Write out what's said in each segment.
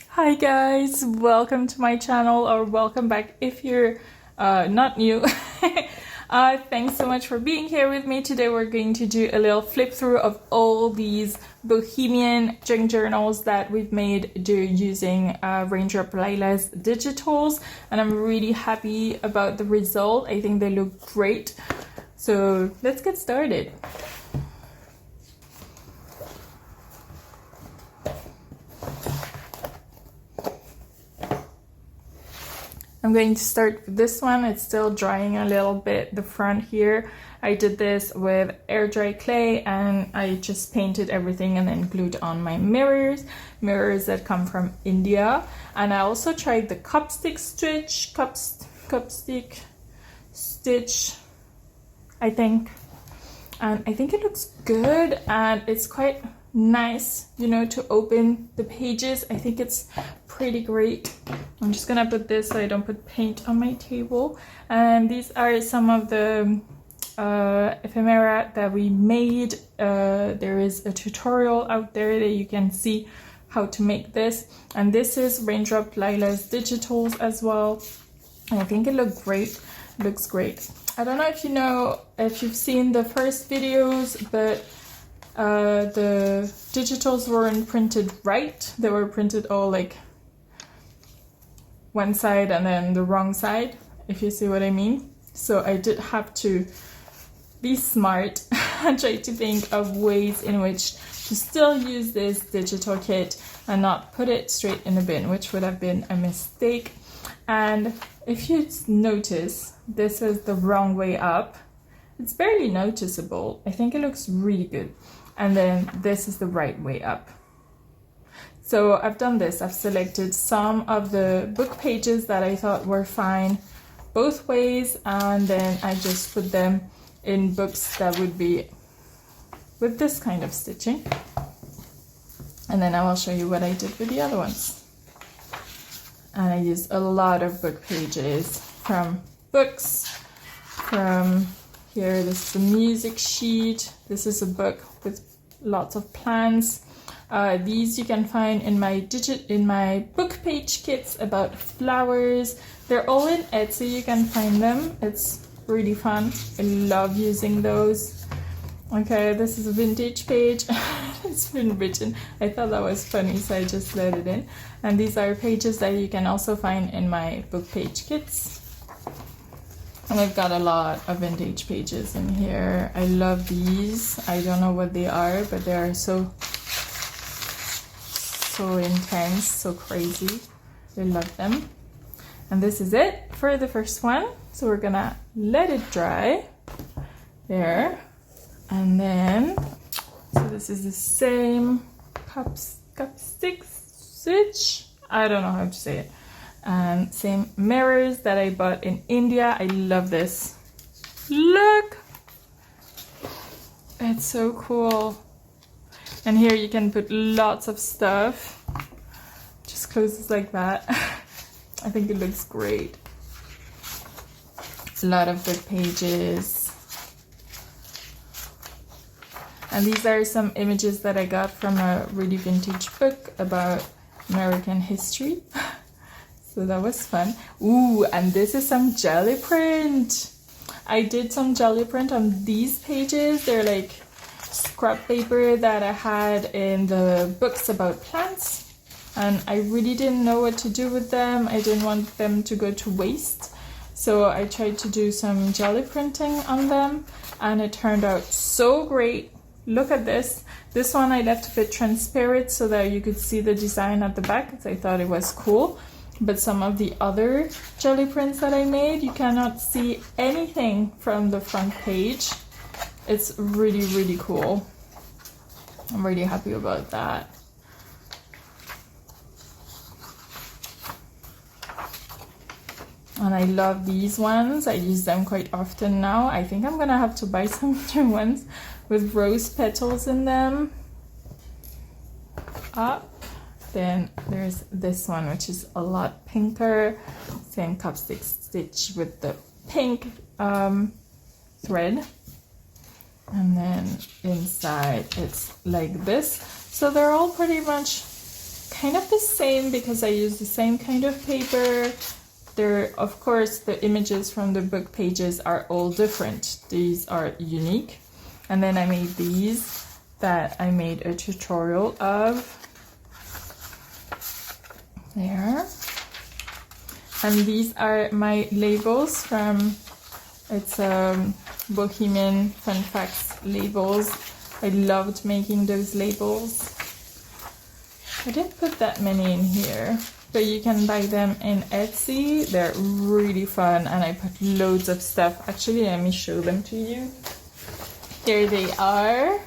Hi guys, welcome to my channel, or welcome back if you're not new. Thanks so much for being here with me. Today we're going to do a little flip through of all these Bohemian junk journals that we've made using Raindrop Lila's digitals, and I'm really happy about the result. I think they look great. So let's get started. I'm going to start with this one. It's still drying a little bit, the front here. I did this with air dry clay and I just painted everything and then glued on my mirrors that come from India. And I also tried the cup stick stitch, I think. And I think it looks good and it's quite nice, you know, to open the pages. I think it's pretty great. I'm just gonna put this so I don't put paint on my table. And these are some of the ephemera that we made. There is a tutorial out there that you can see how to make this. And this is Raindrop Lila's digitals as well. And I think it looks great. I don't know if you've seen the first videos, but the digitals weren't printed right. They were printed all like one side and then the wrong side, if you see what I mean. So I did have to be smart and try to think of ways in which to still use this digital kit and not put it straight in the bin, which would have been a mistake. And if you notice, this is the wrong way up. It's barely noticeable. I think it looks really good. And then this is the right way up. So I've done this. I've selected some of the book pages that I thought were fine both ways, and then I just put them in books that would be with this kind of stitching. And then I will show you what I did with the other ones. And I used a lot of book pages from books, from here. This is a music sheet. This is a book with lots of plants. These you can find in my book page kits about flowers. They're all in Etsy. You can find them. It's really fun. I love using those. Okay, this is a vintage page. It's been written. I thought that was funny, so I just let it in. And these are pages that you can also find in my book page kits. And I've got a lot of vintage pages in here. I love these. I don't know what they are, but they are so intense, so crazy. I love them. And this is it for the first one. So we're gonna let it dry there. And then, so this is the same cup stick stitch. I don't know how to say it. And same mirrors that I bought in India. I love this. Look! It's so cool. And here you can put lots of stuff. Just closes like that. I think it looks great. A lot of book pages. And these are some images that I got from a really vintage book about American history. So that was fun. Ooh, and this is some jelly print. I did some jelly print on these pages. They're like scrap paper that I had in the books about plants. And I really didn't know what to do with them. I didn't want them to go to waste. So I tried to do some jelly printing on them. And it turned out so great. Look at this. This one I left a bit transparent so that you could see the design at the back, because I thought it was cool. But some of the other jelly prints that I made, you cannot see anything from the front page. It's really, really cool. I'm really happy about that. And I love these ones. I use them quite often now. I think I'm gonna have to buy some new ones with rose petals in them. Up. Then there's this one, which is a lot pinker. Same cup stick stitch with the pink thread. And then inside it's like this. So they're all pretty much kind of the same because I use the same kind of paper. There, of course, the images from the book pages are all different. These are unique. And then I made these that I made a tutorial of. There. And these are my labels from, it's Bohemian Fun Facts labels. I loved making those labels. I didn't put that many in here, but you can buy them in Etsy. They're really fun, and I put loads of stuff. Actually, let me show them to you. Here they are.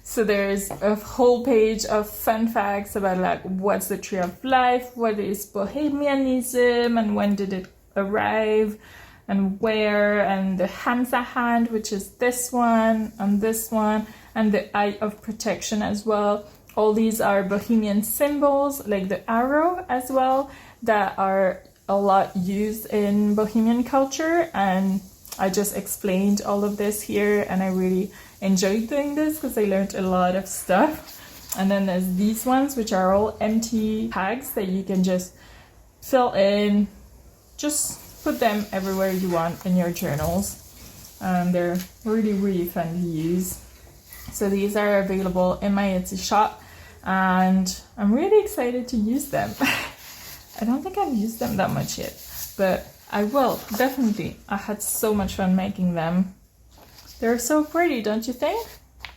So there's a whole page of fun facts about like what's the tree of life, what is Bohemianism, and when did it arrive, and where, and the Hamza hand, which is this one, and the Eye of Protection as well. All these are Bohemian symbols, like the arrow as well, that are a lot used in Bohemian culture, and I just explained all of this here, and I really enjoyed doing this because I learned a lot of stuff. And then there's these ones, which are all empty tags that you can just fill in, just put them everywhere you want in your journals. They're really fun to use. So these are available in my Etsy shop, and I'm really excited to use them. I don't think I've used them that much yet, but I will, definitely. I had so much fun making them. They're so pretty, don't you think?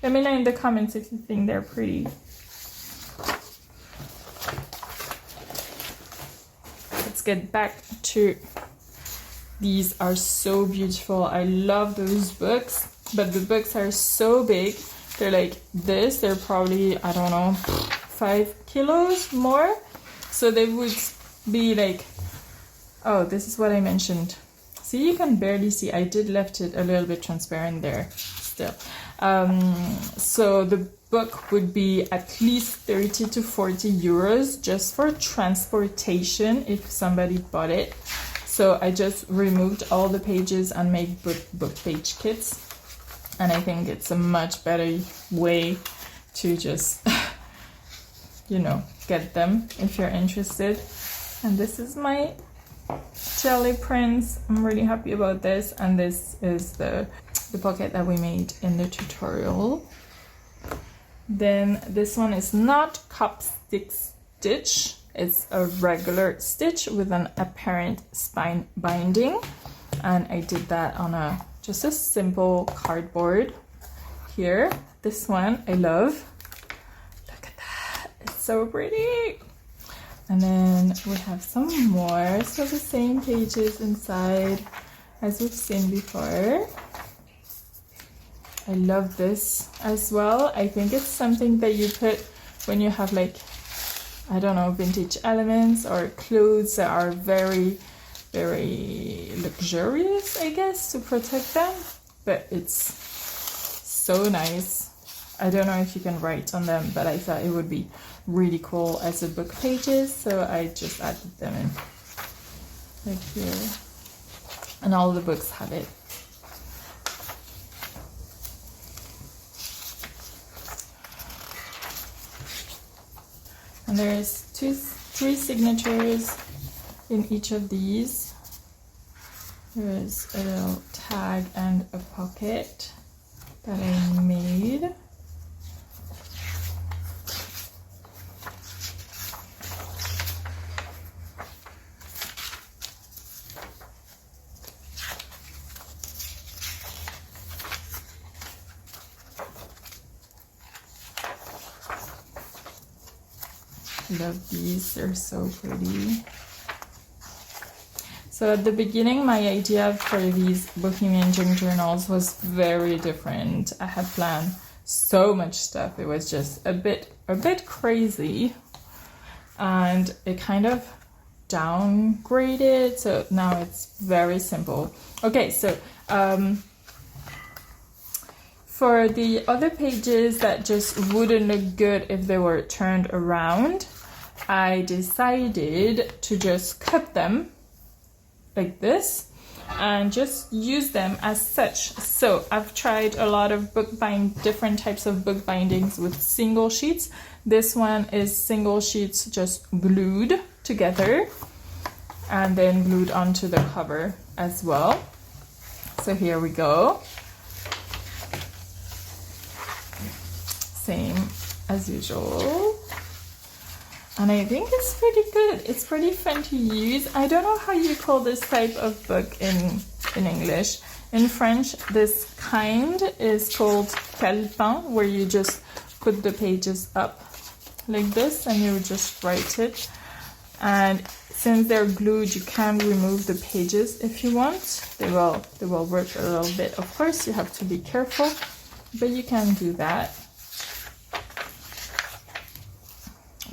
Let me know in the comments if you think they're pretty. Let's get back to, these are so beautiful. I love those books, but the books are so big. They're like this. They're probably, I don't know, 5 kilos more. So they would be like, oh, this is what I mentioned. See, you can barely see. I did left it a little bit transparent there still. So the book would be at least 30 to 40 euros just for transportation if somebody bought it. So I just removed all the pages and made book page kits. And I think it's a much better way to just, you know, get them if you're interested. And this is my jelly prints. I'm really happy about this, and this is the pocket that we made in the tutorial. Then this one is not Copstick stitch, it's a regular stitch with an apparent spine binding, and I did that on just a simple cardboard. Here, this one I love. Look at that, it's so pretty. And then we have some more, so the same pages inside as we've seen before. I love this as well. I think it's something that you put when you have like, I don't know, vintage elements or clothes that are very luxurious, I guess, to protect them. But it's so nice. I don't know if you can write on them, but I thought it would be really cool as a book pages, so I just added them in like here, and all the books have it. And there's three signatures in each of these. There's a little tag and a pocket that I made. Love these, they're so pretty. So at the beginning, my idea for these Bohemian junk journals was very different. I had planned so much stuff. It was just a bit crazy, and it kind of downgraded. So now it's very simple. Okay, so for the other pages that just wouldn't look good if they were turned around, I decided to just cut them like this, and just use them as such. So I've tried a lot of different types of book bindings with single sheets. This one is single sheets just glued together and then glued onto the cover as well. So here we go. Same as usual. And I think it's pretty good. It's pretty fun to use. I don't know how you call this type of book in English. In French, this kind is called calepin, where you just put the pages up like this and you just write it. And since they're glued, you can remove the pages if you want. They will work a little bit. Of course, you have to be careful, but you can do that.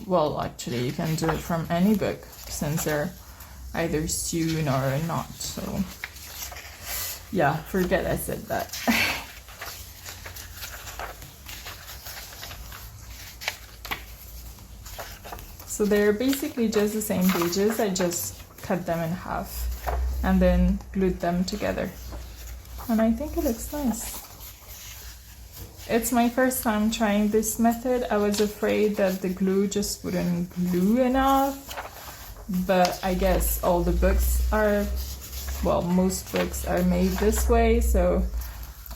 Well, actually, you can do it from any book since they're either sewn or not. So, yeah, forget I said that. So they're basically just the same pages. I just cut them in half and then glued them together. And I think it looks nice. It's my first time trying this method. I was afraid that the glue just wouldn't glue enough, but I guess all the books are, well, most books are made this way, so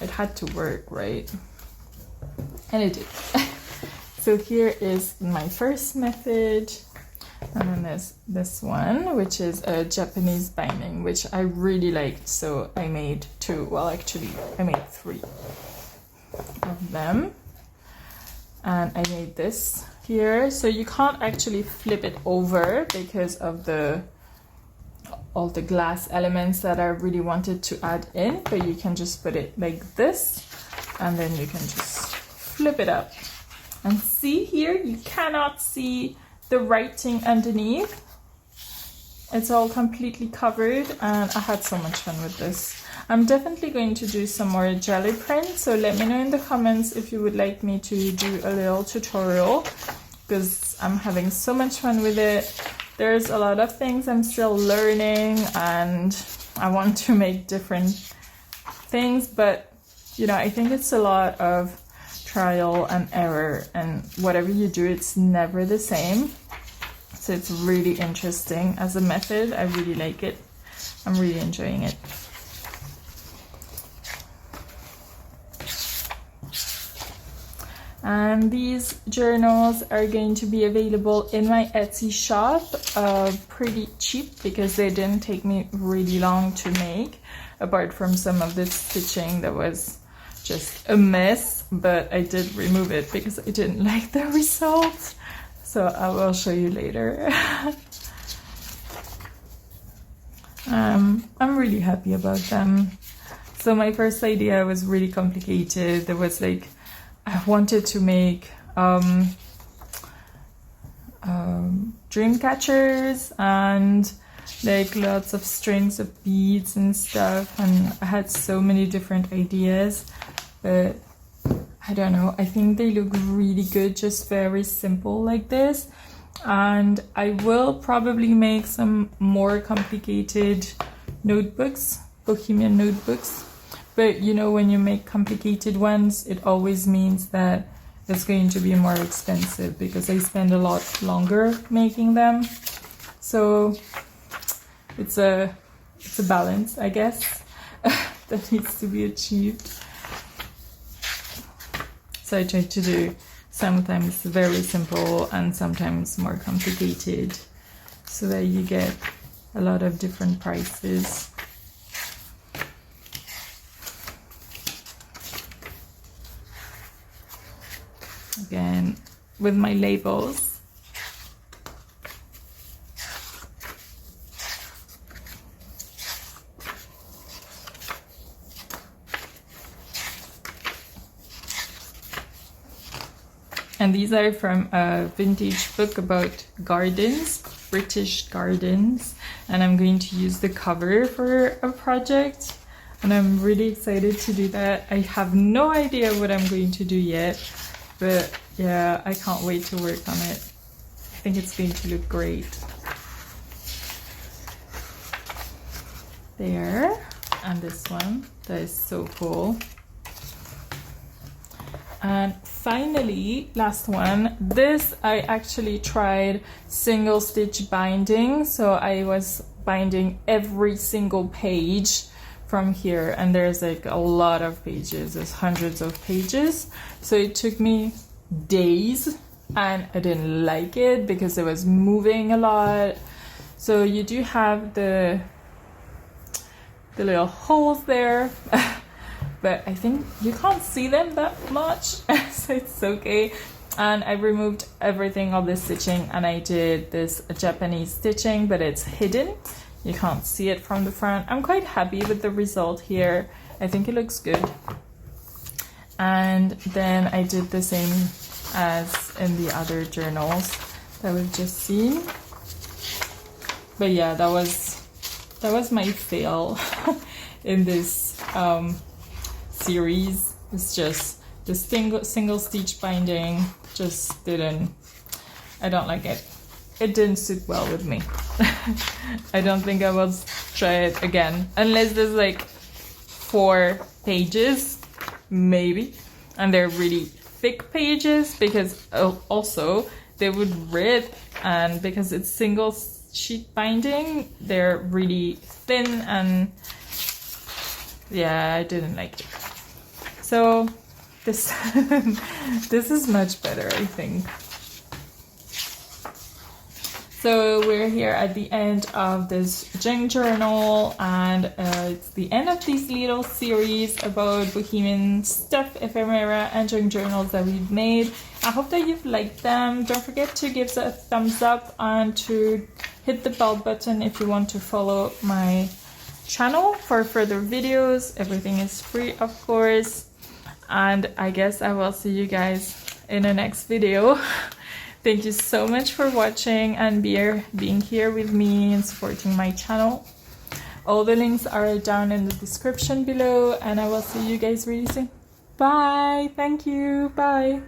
it had to work, right? And it did. So here is my first method, and then there's this one, which is a Japanese binding, which I really liked, so I made two. Well, actually, I made three of them, and I made this here. So you can't actually flip it over because of all the glass elements that I really wanted to add in, but you can just put it like this and then you can just flip it up. And see here, you cannot see the writing underneath. It's all completely covered, and I had so much fun with this. I'm definitely going to do some more jelly print, so let me know in the comments if you would like me to do a little tutorial, because I'm having so much fun with it. There's a lot of things I'm still learning, and I want to make different things, but you know, I think it's a lot of trial and error, and whatever you do, it's never the same. So it's really interesting as a method. I really like it. I'm really enjoying it. And these journals are going to be available in my Etsy shop pretty cheap, because they didn't take me really long to make, apart from some of the stitching that was just a mess, but I did remove it because I didn't like the result. So I will show you later. I'm really happy about them. So my first idea was really complicated. There was like, I wanted to make dream catchers and like lots of strings of beads and stuff, and I had so many different ideas, but I don't know, I think they look really good just very simple like this. And I will probably make some more complicated notebooks, Bohemian notebooks. But you know, when you make complicated ones, it always means that it's going to be more expensive, because I spend a lot longer making them. So it's a balance, I guess, that needs to be achieved. So I try to do sometimes very simple and sometimes more complicated, so that you get a lot of different prices. Again, with my labels. And these are from a vintage book about gardens, British gardens. And I'm going to use the cover for a project. And I'm really excited to do that. I have no idea what I'm going to do yet. But yeah, I can't wait to work on it. I think it's going to look great. there, and this one that is so cool. And finally, last one, this I actually tried single stitch binding, so I was binding every single page from here, and there's like a lot of pages, there's hundreds of pages, so it took me days and I didn't like it because it was moving a lot. So you do have the little holes there but I think you can't see them that much so it's okay. And I removed everything of the stitching and I did this Japanese stitching, but it's hidden, you can't see it from the front. I'm quite happy with the result here, I think it looks good. And then I did the same as in the other journals that we've just seen. But yeah, that was my fail in this series. It's just the single stitch binding just didn't, I don't like it. It didn't sit well with me. I don't think I will try it again unless there's like 4 pages maybe, and they're really thick pages, because also they would rip, and because it's single sheet binding they're really thin, and yeah, I didn't like it. So this this is much better, I think. So we're here at the end of this junk journal, and it's the end of this little series about Bohemian stuff, ephemera, and junk journals that we've made. I hope that you've liked them. Don't forget to give us a thumbs up and to hit the bell button if you want to follow my channel for further videos. Everything is free, of course. And I guess I will see you guys in the next video. Thank you so much for watching and being here with me and supporting my channel. All the links are down in the description below, and I will see you guys really soon. Bye. Thank you. Bye.